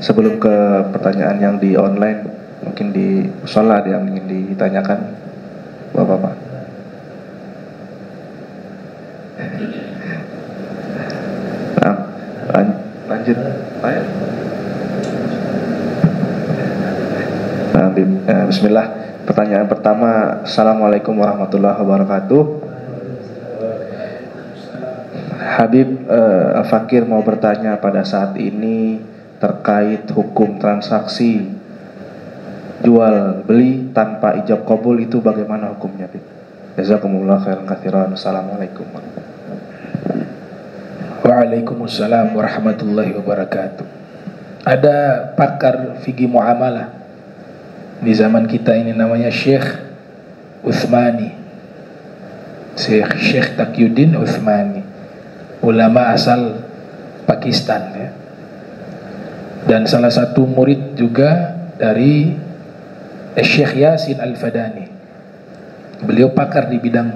Sebelum ke pertanyaan yang di online, mungkin di musola ada yang ingin ditanyakan, Bapak-bapak. Nah, lanjut. Bismillah. Pertanyaan pertama. Assalamualaikum warahmatullahi wabarakatuh. Habib Fakir mau bertanya pada saat ini terkait hukum transaksi jual beli tanpa ijab qabul, itu bagaimana hukumnya, Habib? Jazakumullah khairan katsiran. Assalamualaikum. Waalaikumsalam warahmatullahi wabarakatuh. Ada pakar fikih muamalah di zaman kita ini, namanya Syekh Utsmani, Syekh Taqiyuddin Utsmani, ulama asal Pakistan ya. Dan salah satu murid juga dari Syekh Yasin Al-Fadani. Beliau pakar di bidang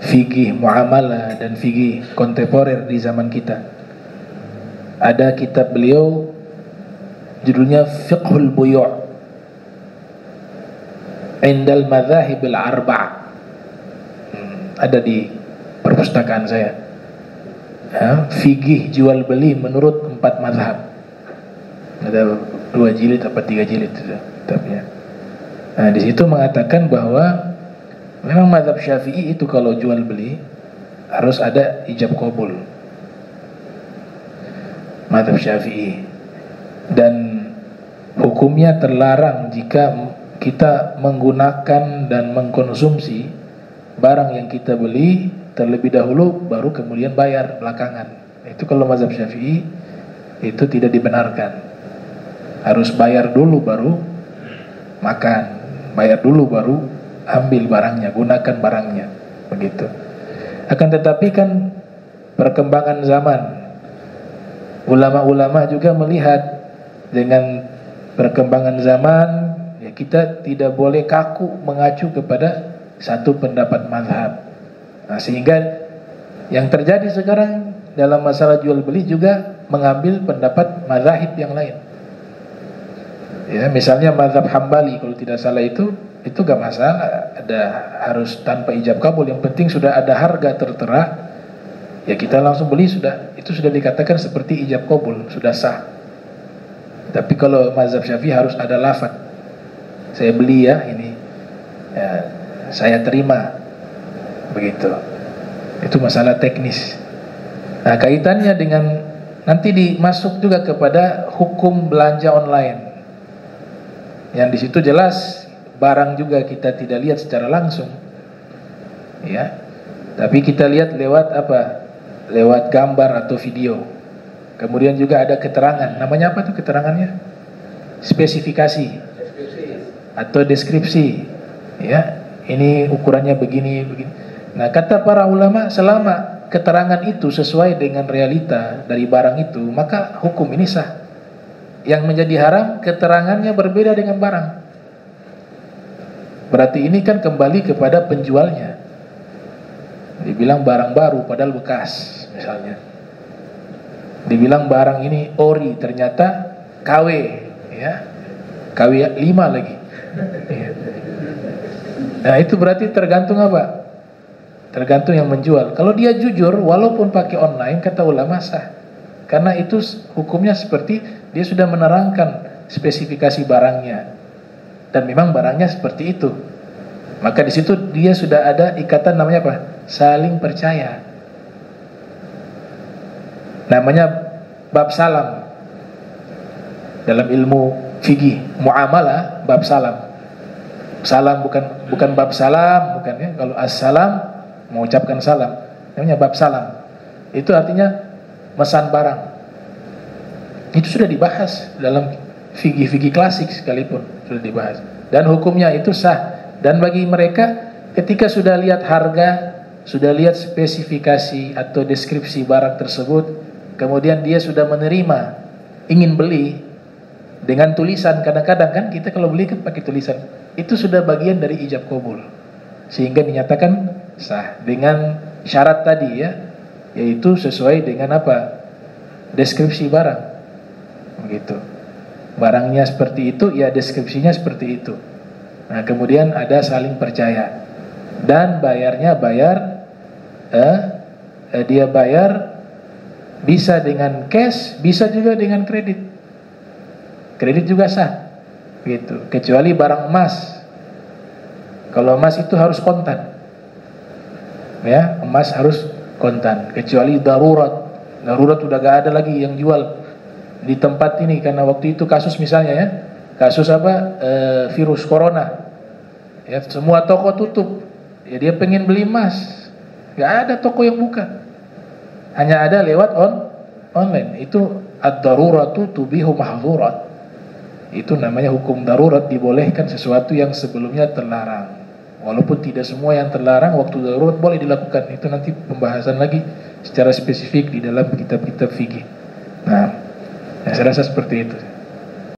fikih muamalah dan fikih kontemporer di zaman kita. Ada kitab beliau judulnya Fiqhul Buyu' Indal Madzahib Al-Arba'. Ada di perpustakaan saya. Fikih jual beli menurut 4 mazhab. Ada 2 jilid atau 3 jilid itu kitabnya. Nah, di situ mengatakan bahwa memang mazhab Syafi'i itu kalau jual beli harus ada ijab qabul. Mazhab Syafi'i. Dan hukumnya terlarang jika kita menggunakan dan mengkonsumsi barang yang kita beli terlebih dahulu baru kemudian bayar belakangan. Itu kalau mazhab Syafi'i itu tidak dibenarkan. Harus bayar dulu baru makan, bayar dulu baru ambil barangnya, gunakan barangnya, begitu. Akan tetapi kan perkembangan zaman, ulama-ulama juga melihat dengan perkembangan zaman, ya kita tidak boleh kaku mengacu kepada satu pendapat mazhab. Nah, sehingga yang terjadi sekarang dalam masalah jual beli juga mengambil pendapat mazahib yang lain. Ya, misalnya mazhab Hambali kalau tidak salah itu gak masalah, ada harus tanpa ijab kabul, yang penting sudah ada harga tertera, ya kita langsung beli, sudah, itu sudah dikatakan seperti ijab kabul, sudah sah. Tapi kalau mazhab Syafi'i harus ada lafaz, saya beli ya ini, ya, saya terima, begitu. Itu masalah teknis. Nah, kaitannya dengan nanti dimasuk juga kepada hukum belanja online. Yang di situ jelas barang juga kita tidak lihat secara langsung, ya, tapi kita lihat lewat apa? Lewat gambar atau video. Kemudian juga ada keterangan. Namanya apa tuh keterangannya? Spesifikasi atau deskripsi. Ya, ini ukurannya begini, begini. Nah, kata para ulama, selama keterangan itu sesuai dengan realita dari barang itu, maka hukum ini sah. Yang menjadi haram keterangannya berbeda dengan barang. Berarti ini kan kembali kepada penjualnya. Dibilang barang baru padahal bekas misalnya. Dibilang barang ini ori ternyata KW, ya. KW 5 lagi. Nah, itu berarti tergantung apa? Tergantung yang menjual. Kalau dia jujur walaupun pakai online, kata ulama sah. Karena itu hukumnya seperti dia sudah menerangkan spesifikasi barangnya dan memang barangnya seperti itu. Maka di situ dia sudah ada ikatan, namanya apa? Saling percaya. Namanya bab salam. Dalam ilmu fikih muamalah, bab salam. Salam bukan bab salam, bukan ya. Kalau assalam mengucapkan salam, namanya bab salam. Itu artinya mesan barang. Itu sudah dibahas dalam fikih-fikih klasik sekalipun sudah dibahas. Dan hukumnya itu sah. Dan bagi mereka ketika sudah lihat harga, sudah lihat spesifikasi atau deskripsi barang tersebut, kemudian dia sudah menerima, ingin beli dengan tulisan, kadang-kadang kan kita kalau beli kan pakai tulisan, itu sudah bagian dari ijab qabul, sehingga dinyatakan sah dengan syarat tadi ya, yaitu sesuai dengan apa? Deskripsi barang. Begitu. Barangnya seperti itu, ya deskripsinya seperti itu. Nah, kemudian ada saling percaya. Dan bayarnya dia bayar bisa dengan cash, bisa juga dengan kredit. Kredit juga sah. Gitu. Kecuali barang emas. Kalau emas itu harus kontan. Ya, emas harus kontan. Kecuali darurat. Darurat udah gak ada lagi yang jual di tempat ini, karena waktu itu kasus misalnya ya, kasus virus corona ya, semua toko tutup ya, dia pengen beli emas, gak ada toko yang buka, hanya ada lewat online. Itu ad-daruratu tubihu mahdzurat. Itu namanya hukum darurat, dibolehkan sesuatu yang sebelumnya terlarang, walaupun tidak semua yang terlarang waktu darurat boleh dilakukan. Itu nanti pembahasan lagi secara spesifik di dalam kitab-kitab fikih. Nah, saya rasa seperti itu.